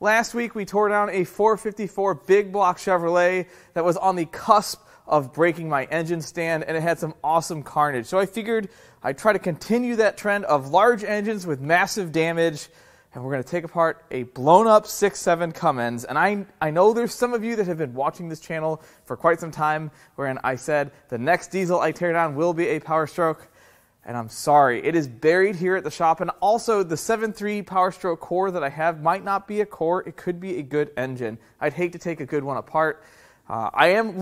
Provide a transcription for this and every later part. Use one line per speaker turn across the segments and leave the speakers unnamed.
Last week we tore down a 454 Big Block Chevrolet that was on the cusp of breaking my engine stand, and it had some awesome carnage. So I figured I'd try to continue that trend of large engines with massive damage, and we're going to take apart a blown up 6.7 Cummins. And I know there's some of you that have been watching this channel for quite some time, wherein I said the next diesel I tear down will be a Powerstroke. And I'm sorry, it is buried here at the shop. And also, the 7.3 Powerstroke core that I have might not be a core. It could be a good engine. I'd hate to take a good one apart. I'm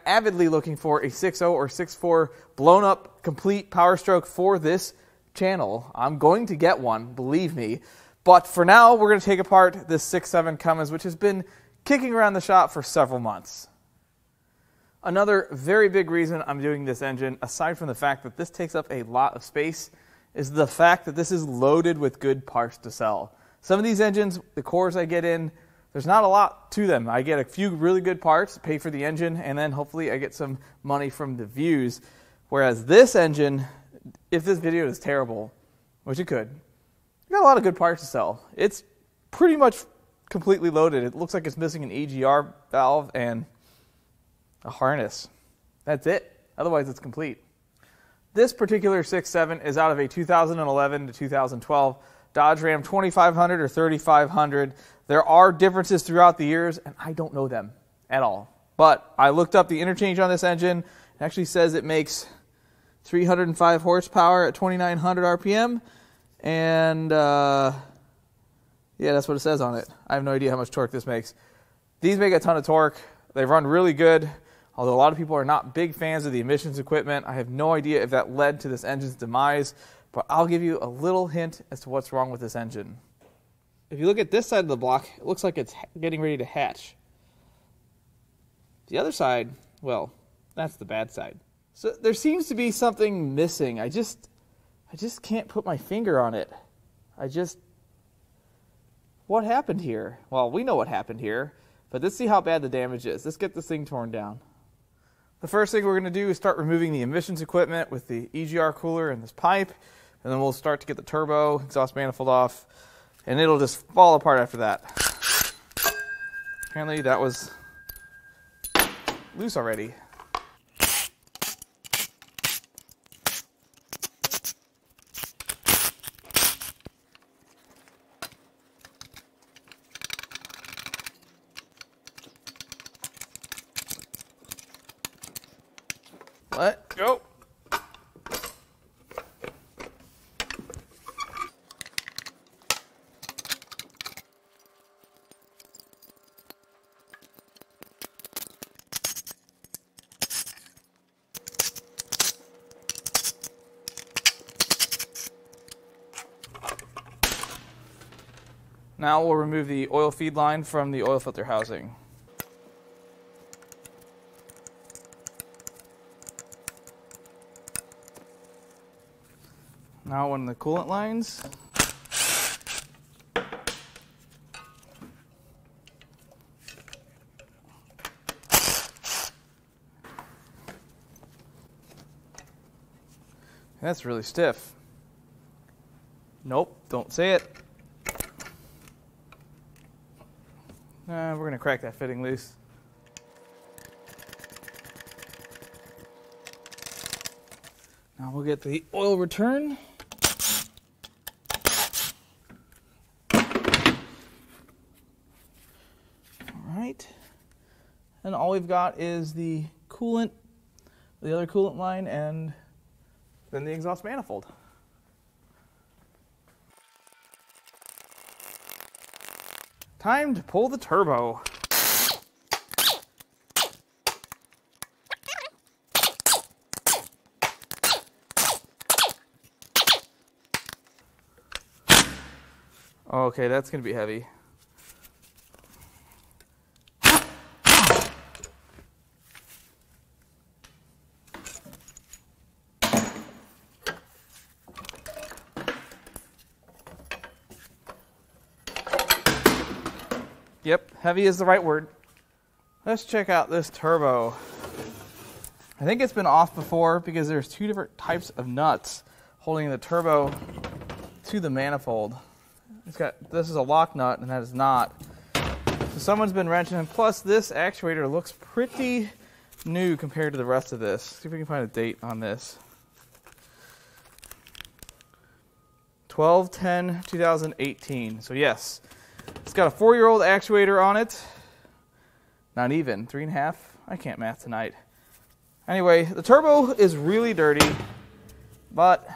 avidly looking for a 6.0 or 6.4 blown up complete Powerstroke for this channel. I'm going to get one, believe me. But for now, we're going to take apart this 6.7 Cummins, which has been kicking around the shop for several months. Another very big reason I'm doing this engine, aside from the fact that this takes up a lot of space, is the fact that this is loaded with good parts to sell. Some of these engines, the cores I get in, there's not a lot to them. I get a few really good parts, pay for the engine, and then hopefully I get some money from the views. Whereas this engine, if this video is terrible, which it could, you got a lot of good parts to sell. It's pretty much completely loaded. It looks like it's missing an EGR valve and a harness. That's it. Otherwise, it's complete. This particular 6.7 is out of a 2011 to 2012 Dodge Ram 2500 or 3500. There are differences throughout the years, and I don't know them at all. But I looked up the interchange on this engine. It actually says it makes 305 horsepower at 2,900 RPM. And, yeah, that's what it says on it. I have no idea how much torque this makes. These make a ton of torque. They run really good. Although a lot of people are not big fans of the emissions equipment, I have no idea if that led to this engine's demise, but I'll give you a little hint as to what's wrong with this engine. If you look at this side of the block, it looks like it's getting ready to hatch. The other side, well, that's the bad side. So there seems to be something missing. I just can't put my finger on it. What happened here? Well, we know what happened here, but let's see how bad the damage is. Let's get this thing torn down. The first thing we're going to do is start removing the emissions equipment with the EGR cooler and this pipe, and then we'll start to get the turbo, exhaust manifold off, and it'll just fall apart after that. Apparently that was loose already. Let go. Now we'll remove the oil feed line from the oil filter housing. Now one of the coolant lines. That's really stiff. Nope, don't say it. We're going to crack that fitting loose. Now we'll get the oil return. Alright. And all we've got is the coolant, the other coolant line, and then the exhaust manifold. Time to pull the turbo. Okay, that's going to be heavy. Yep, heavy is the right word. Let's check out this turbo. I think it's been off before because there's two different types of nuts holding the turbo to the manifold. this is a lock nut, and that is not. So someone's been wrenching, and plus this actuator looks pretty new compared to the rest of this. See if we can find a date on this. 12/10/2018. So yes, it's got a 4-year-old actuator on it. Not even 3.5. I can't math tonight. Anyway, the turbo is really dirty, but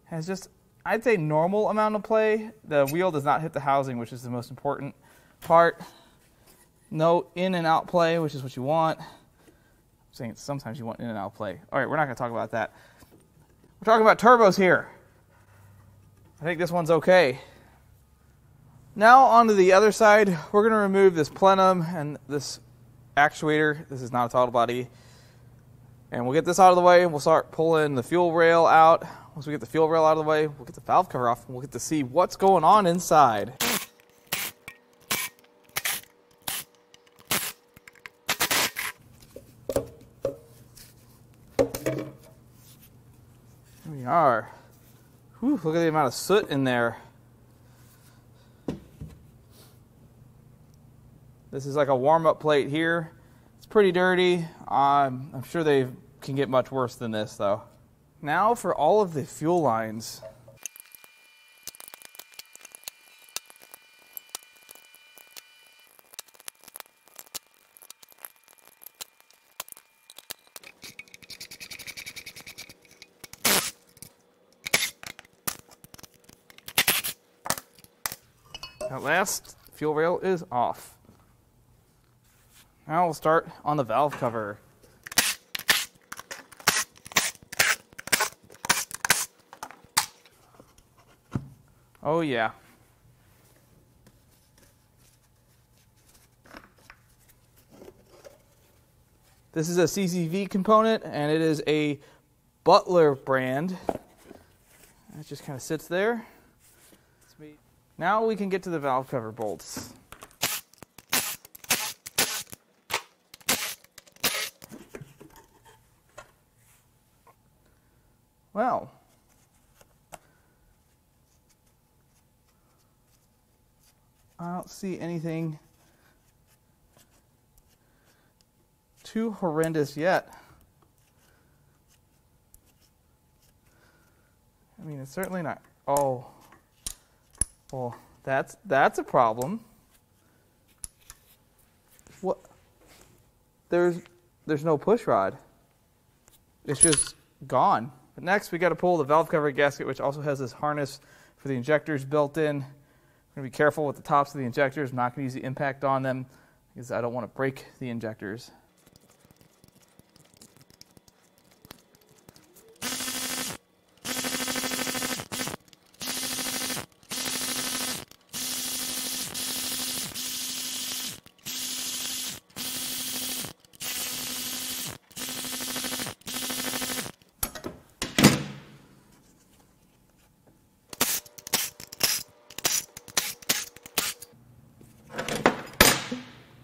has just, I'd say, normal amount of play. The wheel does not hit the housing, which is the most important part. No in and out play, which is what you want. I'm saying sometimes you want in and out play. All right, we're not going to talk about that. We're talking about turbos here. I think this one's okay. Now onto the other side, we're going to remove this plenum and this actuator. This is not a throttle body. And we'll get this out of the way, and we'll start pulling the fuel rail out. Once we get the fuel rail out of the way, we'll get the valve cover off, and we'll get to see what's going on inside. Here we are. Whew, look at the amount of soot in there. This is like a warm-up plate here. It's pretty dirty. I'm sure they can get much worse than this, though. Now for all of the fuel lines. At last, fuel rail is off. Now we'll start on the valve cover. Oh yeah. This is a CCV component, and it is a Butler brand. It just kind of sits there. Now we can get to the valve cover bolts. Well, I don't see anything too horrendous yet. I mean, it's certainly not. Oh, well, that's a problem. What? There's no push rod. It's just gone. But next, we got to pull the valve cover gasket, which also has this harness for the injectors built in. I'm going to be careful with the tops of the injectors. I'm not going to use the impact on them because I don't want to break the injectors.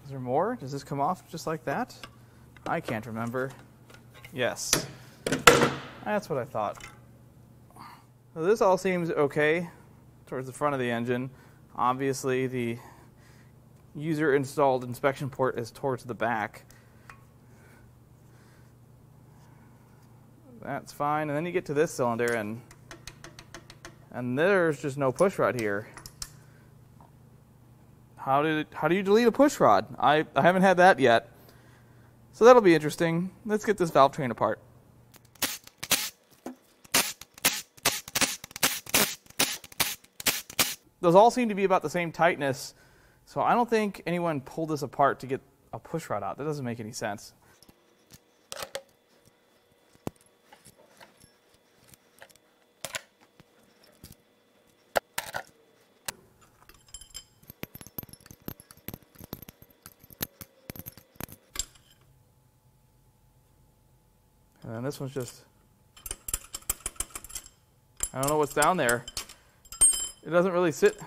Is there more? Does this come off just like that? I can't remember. Yes. That's what I thought. So this all seems okay towards the front of the engine. Obviously, the user-installed inspection port is towards the back. That's fine. And then you get to this cylinder, and there's just no push rod here. How do you delete a push rod? I haven't had that yet. So that'll be interesting. Let's get this valve train apart. Those all seem to be about the same tightness, so I don't think anyone pulled this apart to get a push rod out. That doesn't make any sense. And this one's just, I don't know what's down there. It doesn't really sit.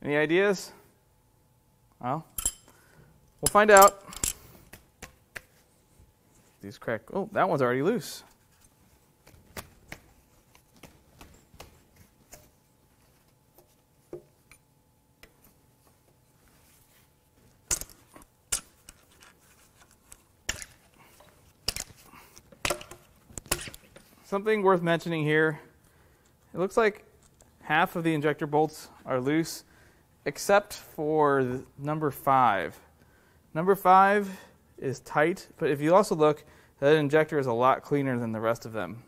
Any ideas? Well, we'll find out. These crack. Oh, that one's already loose. something worth mentioning here. It looks like half of the injector bolts are loose, except for number 5. Number 5 is tight, but if you also look, that injector is a lot cleaner than the rest of them.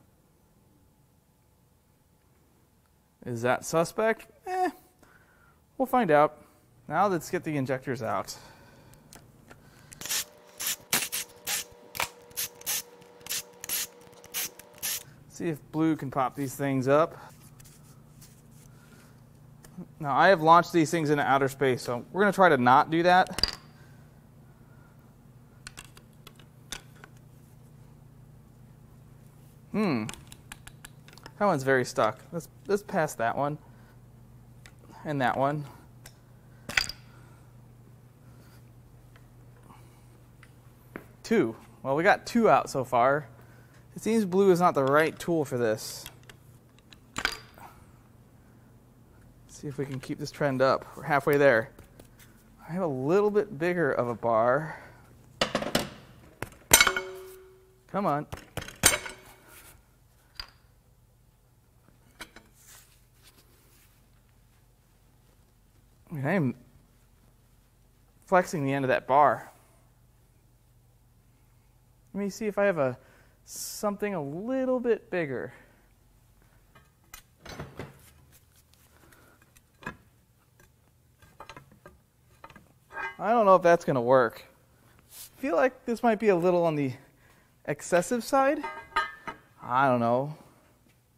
Is that suspect? We'll find out. Now let's get the injectors out. See if Blue can pop these things up. Now I have launched these things into outer space, so we're going to try to not do that. That one's very stuck. Let's pass that one. And that one. Two. Well, we got 2 out so far. It seems Blue is not the right tool for this. Let's see if we can keep this trend up. We're halfway there. I have a little bit bigger of a bar. Come on. I mean, I'm flexing the end of that bar. Let me see if I have something a little bit bigger. I don't know if that's going to work. I feel like this might be a little on the excessive side. I don't know.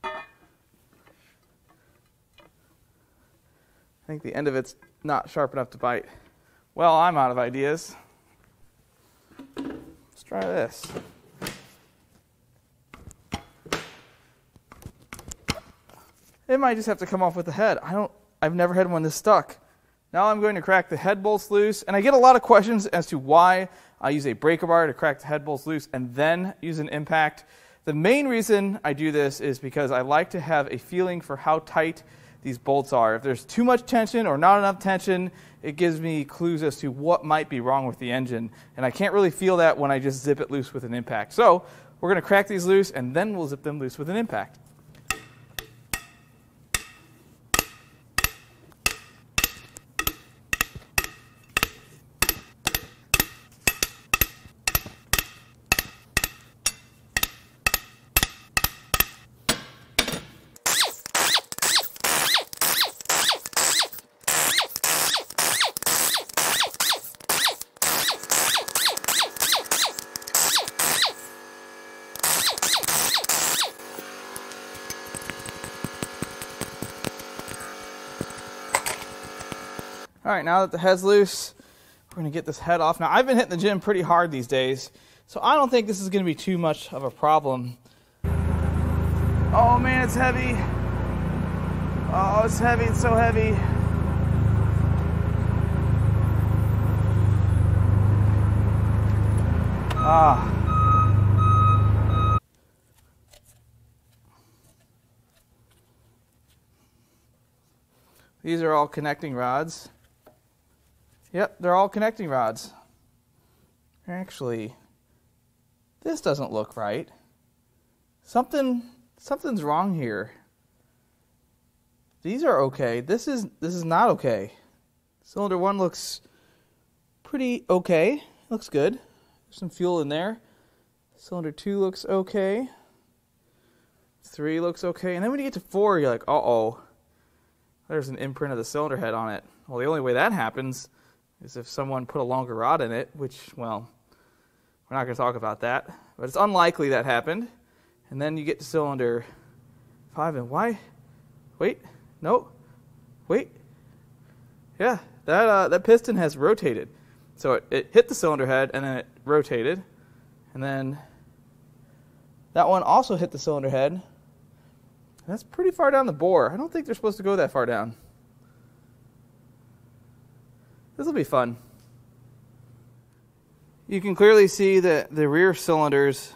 I think the end of it's not sharp enough to bite. Well, I'm out of ideas. Let's try this. It might just have to come off with the head. I've never had one this stuck. Now I'm going to crack the head bolts loose, and I get a lot of questions as to why I use a breaker bar to crack the head bolts loose and then use an impact. The main reason I do this is because I like to have a feeling for how tight these bolts are. If there's too much tension or not enough tension, it gives me clues as to what might be wrong with the engine. And I can't really feel that when I just zip it loose with an impact. So we're going to crack these loose, and then we'll zip them loose with an impact. All right, now that the head's loose, we're going to get this head off. Now, I've been hitting the gym pretty hard these days, so I don't think this is going to be too much of a problem. Oh, man, it's heavy. Oh, it's heavy. It's so heavy. These are all connecting rods. Yep, they're all connecting rods. Actually, this doesn't look right. Something's wrong here. These are okay. This is not okay. Cylinder 1 looks pretty okay. Looks good. There's some fuel in there. Cylinder 2 looks okay. 3 looks okay. And then when you get to 4, you're like, uh-oh. There's an imprint of the cylinder head on it. Well, the only way that happens is if someone put a longer rod in it, which, well, we're not going to talk about that. But it's unlikely that happened. And then you get to cylinder 5, and why? Wait, no, wait. Yeah, that piston has rotated. So it hit the cylinder head, and then it rotated. And then that one also hit the cylinder head. That's pretty far down the bore. I don't think they're supposed to go that far down. This will be fun. You can clearly see that the rear cylinders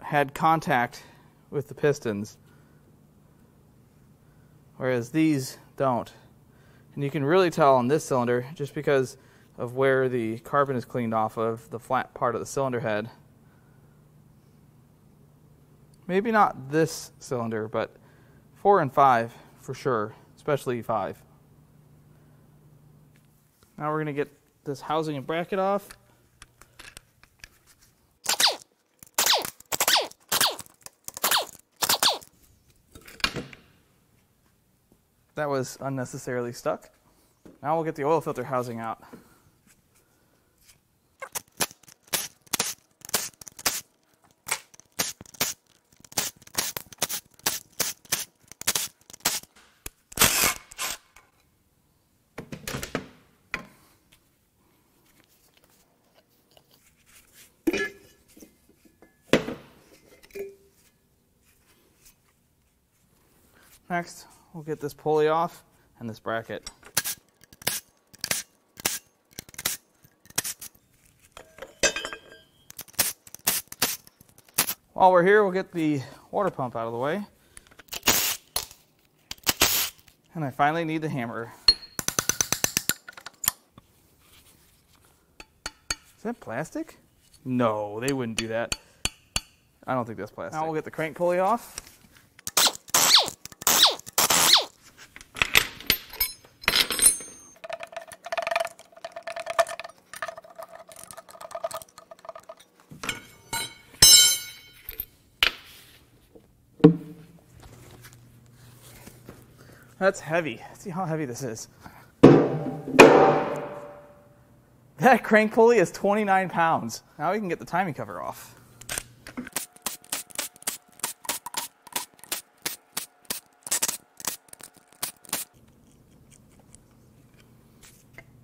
had contact with the pistons, whereas these don't. And you can really tell on this cylinder just because of where the carbon is cleaned off of the flat part of the cylinder head. Maybe not this cylinder, but 4 and 5 for sure, especially 5. Now we're going to get this housing and bracket off. That was unnecessarily stuck. Now we'll get the oil filter housing out. Next, we'll get this pulley off and this bracket. While we're here, we'll get the water pump out of the way. And I finally need the hammer. Is that plastic? No, they wouldn't do that. I don't think that's plastic. Now we'll get the crank pulley off. That's heavy. Let's see how heavy this is. That crank pulley is 29 pounds. Now we can get the timing cover off.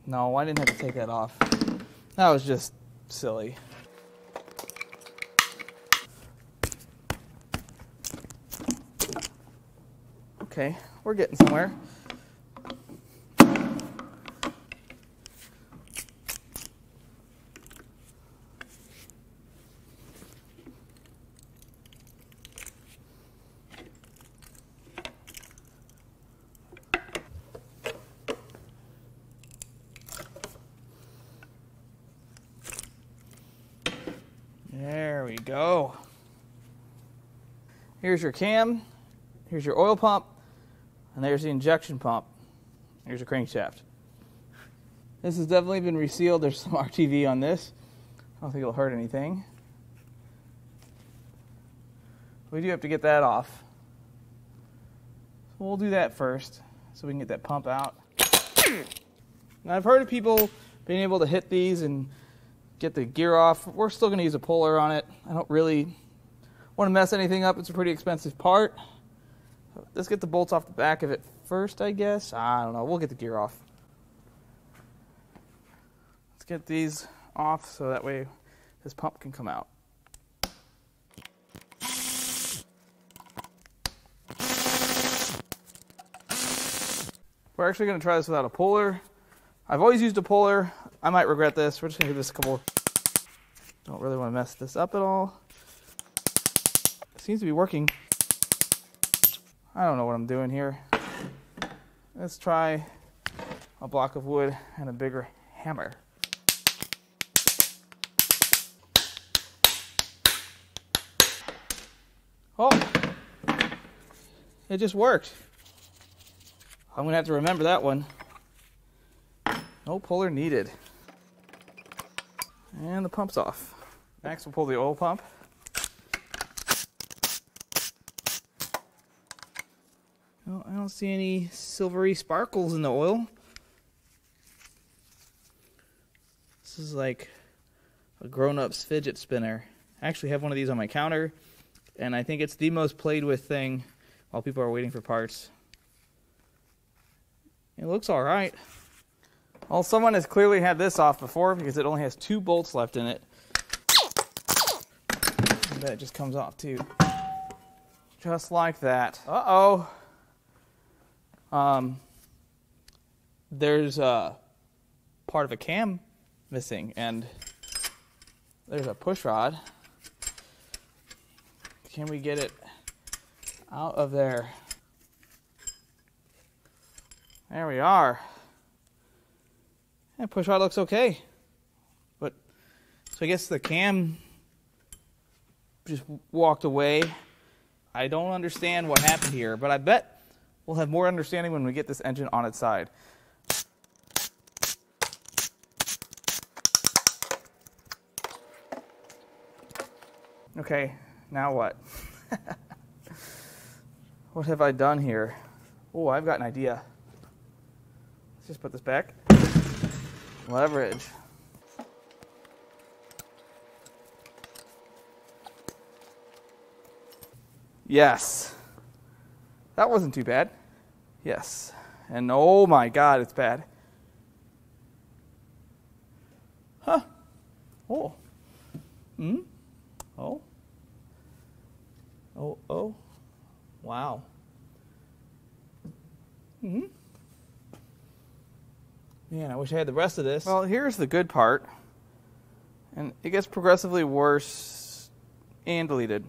No, I didn't have to take that off. That was just silly. Okay, we're getting somewhere. There we go. Here's your cam, here's your oil pump, and there's the injection pump. Here's your crankshaft. This has definitely been resealed. There's some RTV on this. I don't think it'll hurt anything. We do have to get that off. So we'll do that first so we can get that pump out. Now I've heard of people being able to hit these and get the gear off. We're still going to use a puller on it. I don't really want to mess anything up. It's a pretty expensive part. Let's get the bolts off the back of it first, I guess. I don't know. We'll get the gear off. Let's get these off so that way this pump can come out. We're actually going to try this without a puller. I've always used a puller. I might regret this. We're just going to give this a couple. Don't really want to mess this up at all. It seems to be working. I don't know what I'm doing here. Let's try a block of wood and a bigger hammer. Oh, it just worked. I'm going to have to remember that one. No puller needed. And the pump's off. Next, we'll pull the oil pump. Well, I don't see any silvery sparkles in the oil. This is like a grown-up's fidget spinner. I actually have one of these on my counter, and I think it's the most played with thing while people are waiting for parts. It looks all right. Well, someone has clearly had this off before because it only has 2 bolts left in it. And that just comes off too. Just like that. Uh-oh. There's a part of a cam missing, and there's a push rod. Can we get it out of there? There we are. That push rod looks okay. But so I guess the cam just walked away. I don't understand what happened here, but I bet we'll have more understanding when we get this engine on its side. Okay, now what? What have I done here? Oh, I've got an idea. Let's just put this back. Leverage. Yes. That wasn't too bad. Yes. And oh my God, it's bad. Huh. Oh. Hmm? Oh. Oh, oh. Wow. Hmm. Man, I wish I had the rest of this. Well, here's the good part. And it gets progressively worse and deleted.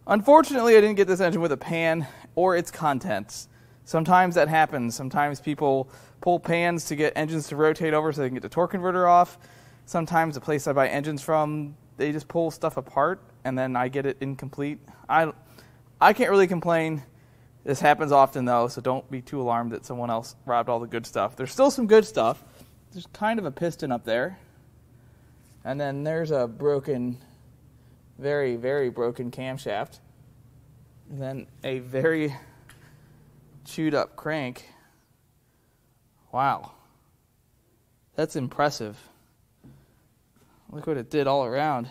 Unfortunately, I didn't get this engine with a pan or its contents. Sometimes that happens. Sometimes people pull pans to get engines to rotate over so they can get the torque converter off. Sometimes the place I buy engines from, they just pull stuff apart and then I get it incomplete. I can't really complain. This happens often though, so don't be too alarmed that someone else robbed all the good stuff. There's still some good stuff. There's kind of a piston up there. And then there's a broken, very, very broken camshaft. And then a very chewed up crank. Wow. That's impressive. Look what it did all around.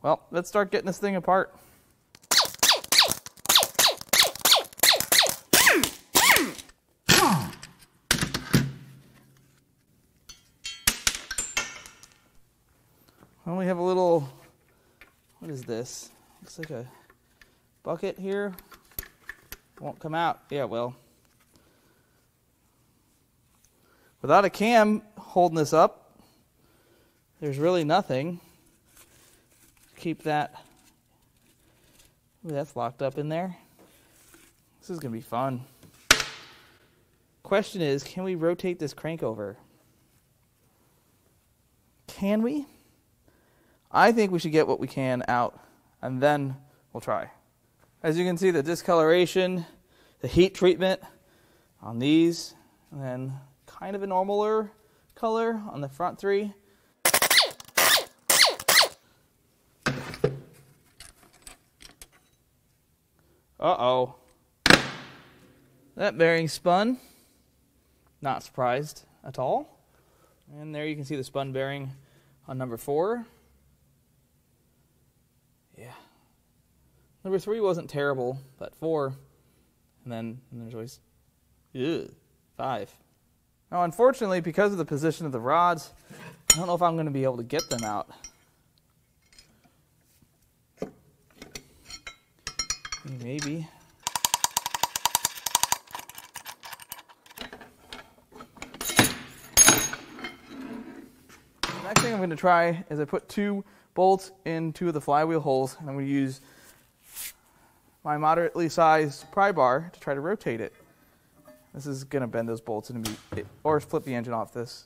Well, let's start getting this thing apart. Well, we have a little, what is this? Looks like a bucket here. Won't come out. Yeah, it will. Without a cam holding this up, there's really nothing. Keep that. Ooh, that's locked up in there. This is going to be fun. Question is, can we rotate this crank over? Can we? I think we should get what we can out, and then we'll try. As you can see, the discoloration, the heat treatment on these, and then kind of a normaler color on the front three. Uh-oh. That bearing spun. Not surprised at all. And there you can see the spun bearing on number 4. Yeah. Number 3 wasn't terrible, but 4. And there's always 5. Now, unfortunately, because of the position of the rods, I don't know if I'm going to be able to get them out. Maybe. The next thing I'm going to try is I put 2 bolts in 2 of the flywheel holes, and I'm going to use my moderately sized pry bar to try to rotate it. This is going to bend those bolts or flip the engine off this.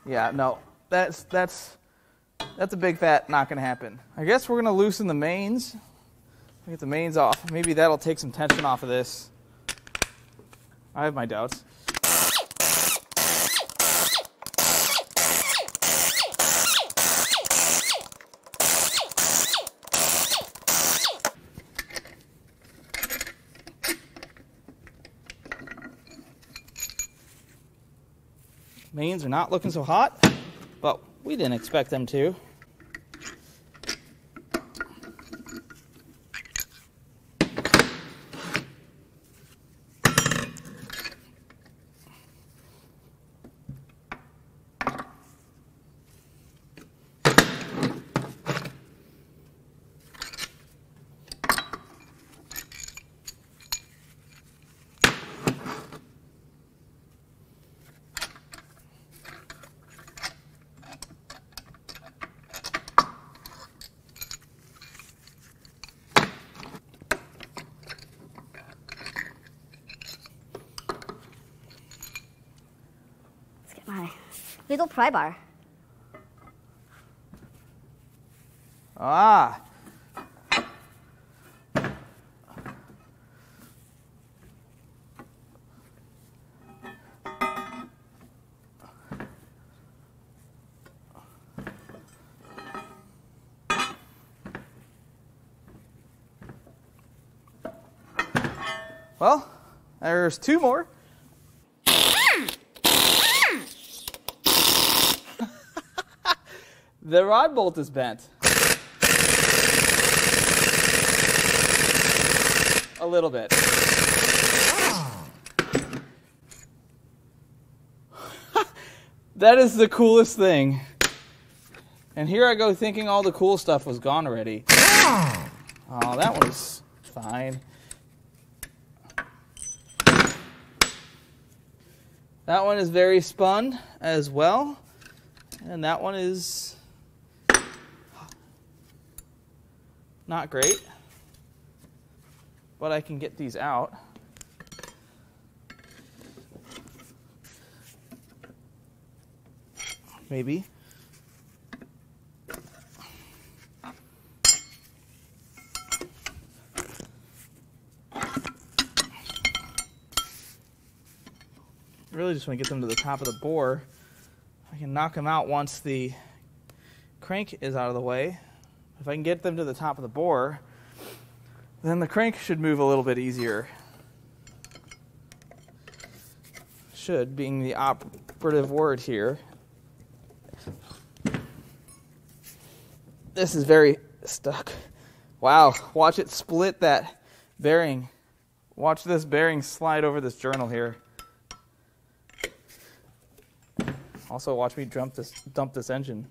Yeah, no. That's a big fat not going to happen. I guess we're going to loosen the mains. Get the mains off. Maybe that'll take some tension off of this. I have my doubts. Mains are not looking so hot, but we didn't expect them to.
my little pry bar.
Ah. Well, there's two more. The rod bolt is bent. A little bit. That is the coolest thing. And here I go thinking all the cool stuff was gone already. Oh, that one's fine. That one is very spun as well. And that one is not great. But I can get these out. Maybe. Really just want to get them to the top of the bore. I can knock them out once the crank is out of the way. If I can get them to the top of the bore, then the crank should move a little bit easier. Should being the operative word here. This is very stuck. Wow, watch it split that bearing. Watch this bearing slide over this journal here. Also, watch me dump this engine.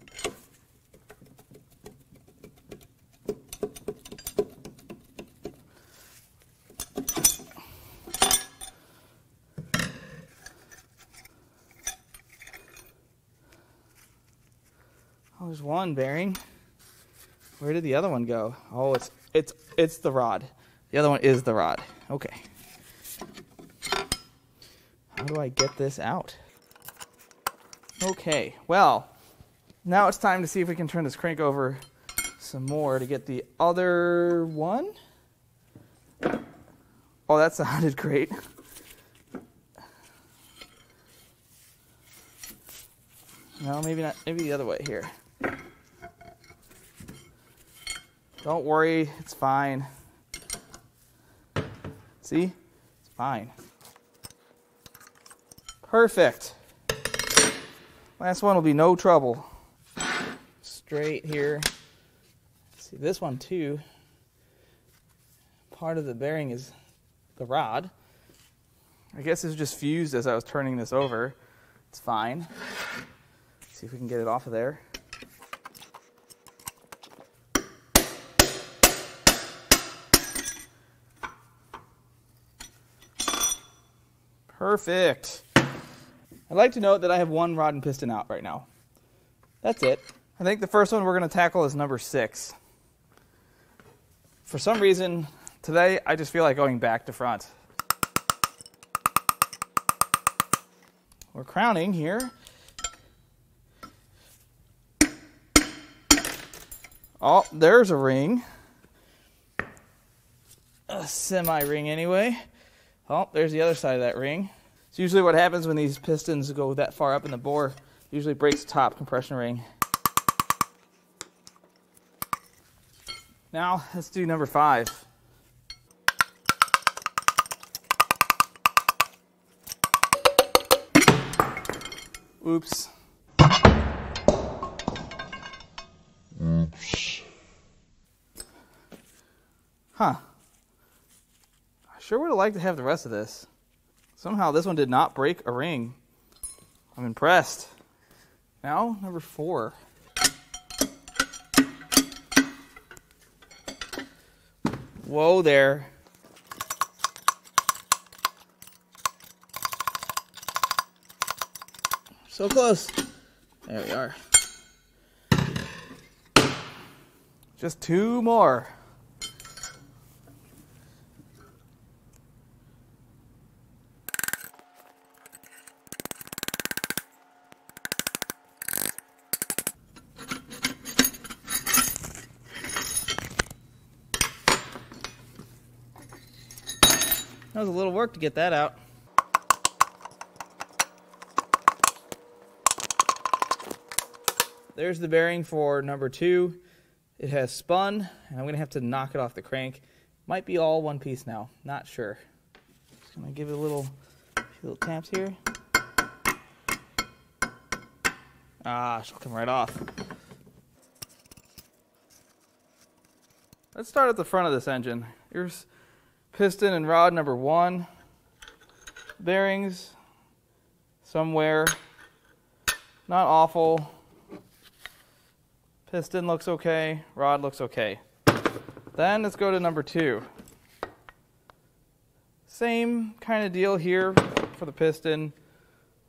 Oh, there's one bearing. Where did the other one go? Oh, it's the rod. The other one is the rod. Okay. How do I get this out? Okay, well, now it's time to see if we can turn this crank over some more to get the other one. Oh, that sounded great. No, maybe not. Maybe the other way here. Don't worry, it's fine. See? It's fine. Perfect. Last one will be no trouble. Straight here. See, this one too. Part of the bearing is the rod. I guess it's just fused as I was turning this over. It's fine. Let's see if we can get it off of there. Perfect. I'd like to note that I have one rod and piston out right now. That's it. I think the first one we're going to tackle is number 6. For some reason, today I just feel like going back to front. We're crowning here. Oh, there's a ring. A semi-ring anyway. Oh, there's the other side of that ring. It's usually what happens when these pistons go that far up in the bore. It usually breaks the top compression ring. Now, let's do number 5. Oops. Oops. Huh. I sure would have liked to have the rest of this. Somehow this one did not break a ring. I'm impressed. Now, number 4. Whoa there. So close. There we are. Just 2 more. That was a little work to get that out. There's the bearing for number 2. It has spun, and I'm going to have to knock it off the crank. Might be all one piece now. Not sure. Just going to give it a few little taps here. Ah, she'll come right off. Let's start at the front of this engine. Here's piston and rod number 1. Bearings somewhere. Not awful. Piston looks okay. Rod looks okay. Then let's go to number 2. Same kind of deal here for the piston.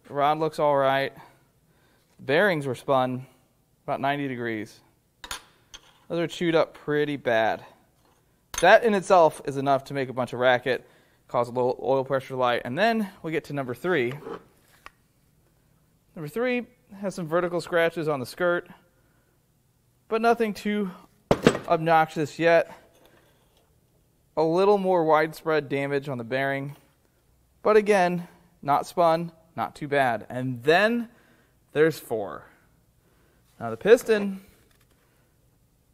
The rod looks all right. Bearings were spun about 90 degrees. Those are chewed up pretty bad. That in itself is enough to make a bunch of racket, cause a low oil pressure light. And then we get to number 3. Number 3 has some vertical scratches on the skirt, but nothing too obnoxious yet. A little more widespread damage on the bearing, but again, not spun, not too bad. And then there's 4. Now the piston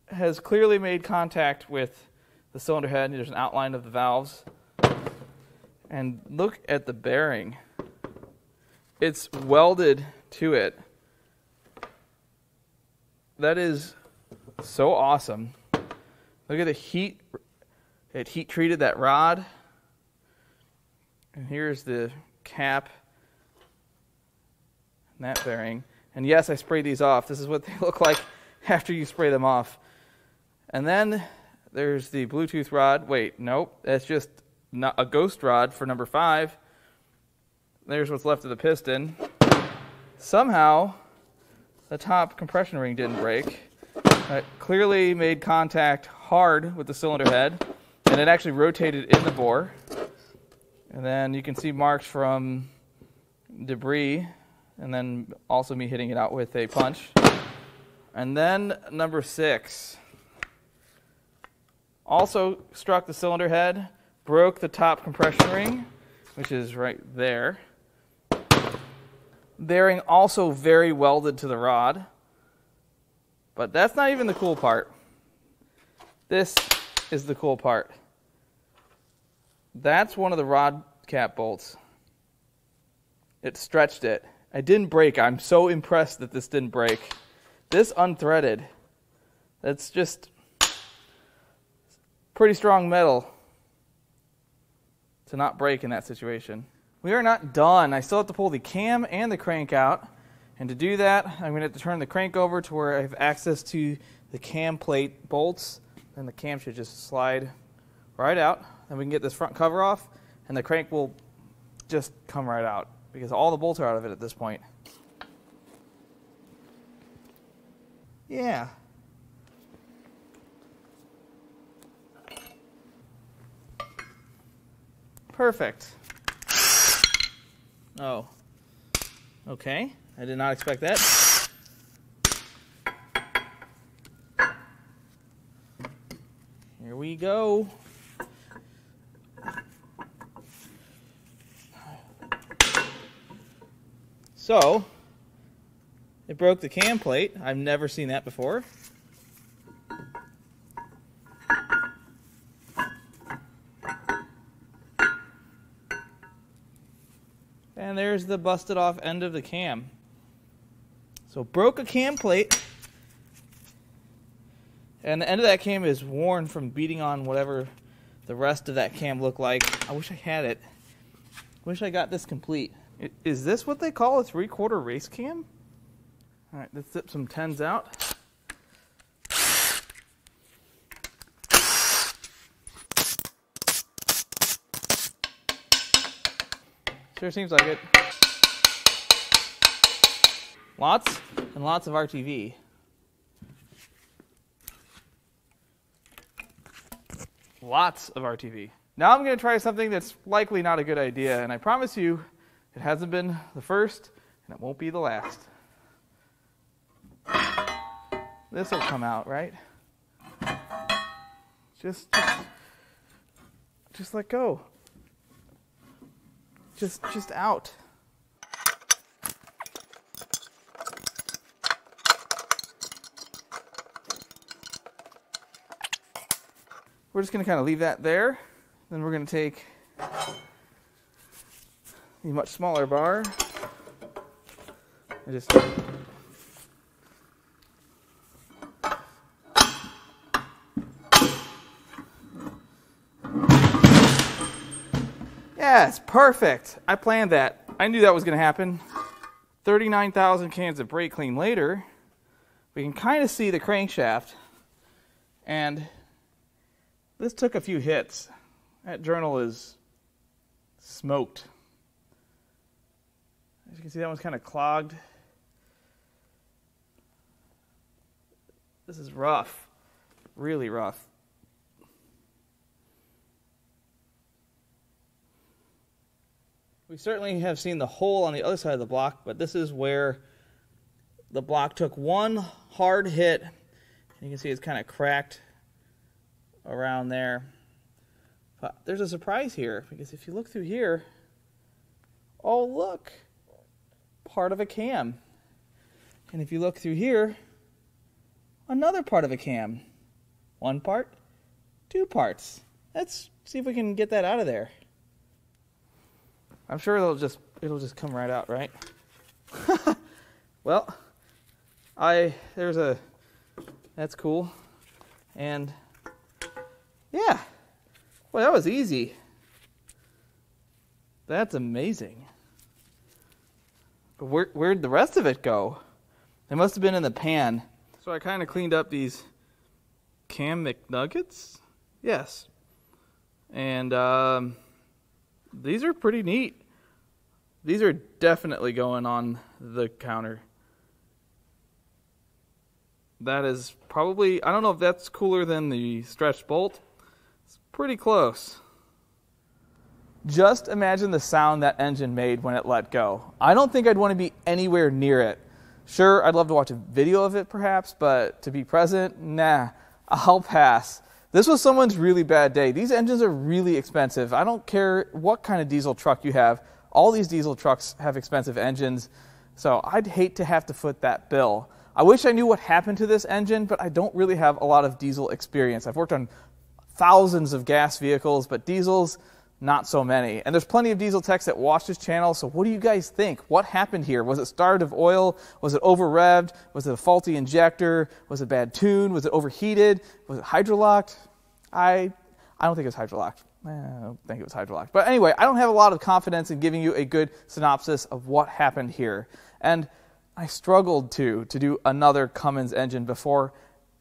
has clearly made contact with the cylinder head. There's an outline of the valves. And look at the bearing. It's welded to it. That is so awesome. Look at the heat. It heat treated that rod. And here's the cap and that bearing. And yes, I sprayed these off. This is what they look like after you spray them off. And then there's the Bluetooth rod. Wait, nope. That's just not a ghost rod for number 5. There's what's left of the piston. Somehow, the top compression ring didn't break. It clearly made contact hard with the cylinder head, and it actually rotated in the bore. And then you can see marks from debris, and then also me hitting it out with a punch. And then number 6. Also struck the cylinder head, broke the top compression ring, which is right there. Bearing also very welded to the rod. But that's not even the cool part. This is the cool part. That's one of the rod cap bolts. It stretched it. I didn't break. I'm so impressed that this didn't break. This unthreaded. That's just pretty strong metal to not break in that situation. We are not done. I still have to pull the cam and the crank out. And to do that, I'm going to have to turn the crank over to where I have access to the cam plate bolts. And the cam should just slide right out. Then we can get this front cover off, and the crank will just come right out because all the bolts are out of it at this point. Yeah. Perfect. Oh. Okay. I did not expect that. Here we go. So, it broke the cam plate. I've never seen that before. And there's the busted off end of the cam. So broke a cam plate. And the end of that cam is worn from beating on whatever the rest of that cam looked like. I wish I had it. Wish I got this complete. Is this what they call a 3/4 race cam? All right, let's zip some 10s out. Sure seems like it. Lots and lots of RTV. Lots of RTV. Now I'm going to try something that's likely not a good idea, and I promise you it hasn't been the first, and it won't be the last. This will come out, right? Just let go. just out. We're just going to kind of leave that there. Then we're going to take a much smaller bar and just yeah, it's perfect. I planned that. I knew that was going to happen. 39,000 cans of brake clean later, we can kind of see the crankshaft, and this took a few hits. That journal is smoked. As you can see, that one's kind of clogged. This is rough, really rough. We certainly have seen the hole on the other side of the block, but this is where the block took one hard hit. And you can see it's kind of cracked around there. But there's a surprise here, because if you look through here, oh look, part of a cam. And if you look through here, another part of a cam. One part, two parts. Let's see if we can get that out of there. I'm sure it'll just come right out, right? Well, that's cool. And yeah, well, that was easy. That's amazing. But where'd the rest of it go? It must have been in the pan. So I kind of cleaned up these Cam McNuggets. Yes. And these are pretty neat. These are definitely going on the counter. That is probably, I don't know if that's cooler than the stretched bolt. It's pretty close. Just imagine the sound that engine made when it let go. I don't think I'd want to be anywhere near it. Sure, I'd love to watch a video of it perhaps, but to be present, nah, I'll pass. This was someone's really bad day. These engines are really expensive. I don't care what kind of diesel truck you have. All these diesel trucks have expensive engines, so I'd hate to have to foot that bill. I wish I knew what happened to this engine, but I don't really have a lot of diesel experience. I've worked on thousands of gas vehicles, but diesels, not so many. And there's plenty of diesel techs that watch this channel, so what do you guys think? What happened here? Was it starved of oil? Was it over-revved? Was it a faulty injector? Was it a bad tune? Was it overheated? Was it hydrolocked? I don't think it was hydrolocked. I don't think it was hydrolocked. But anyway, I don't have a lot of confidence in giving you a good synopsis of what happened here. And I struggled to do another Cummins engine before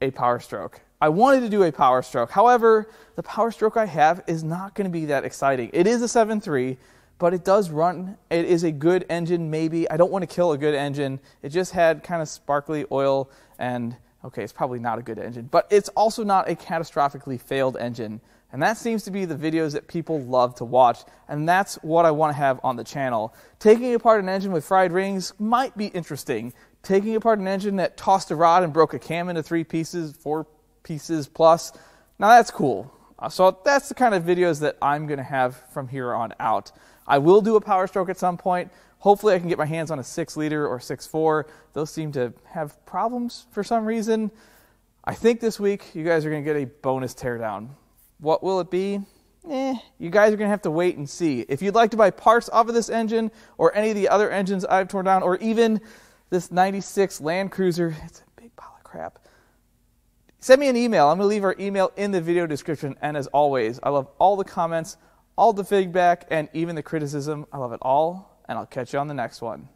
a Powerstroke. I wanted to do a Powerstroke. However, the Powerstroke I have is not going to be that exciting. It is a 7.3, but it does run. It is a good engine, maybe. I don't want to kill a good engine. It just had kind of sparkly oil, and okay, it's probably not a good engine, but it's also not a catastrophically failed engine. And that seems to be the videos that people love to watch, and that's what I want to have on the channel. Taking apart an engine with fried rings might be interesting. Taking apart an engine that tossed a rod and broke a cam into 3 pieces, 4 pieces plus, now that's cool. So that's the kind of videos that I'm going to have from here on out. I will do a Powerstroke at some point. Hopefully I can get my hands on a 6-liter or 6.4. Those seem to have problems for some reason. I think this week you guys are going to get a bonus teardown. What will it be? You guys are going to have to wait and see. If you'd like to buy parts off of this engine or any of the other engines I've torn down, or even this 96 Land Cruiser, it's a big pile of crap, send me an email. I'm going to leave our email in the video description. And as always, I love all the comments, all the feedback, and even the criticism. I love it all, and I'll catch you on the next one.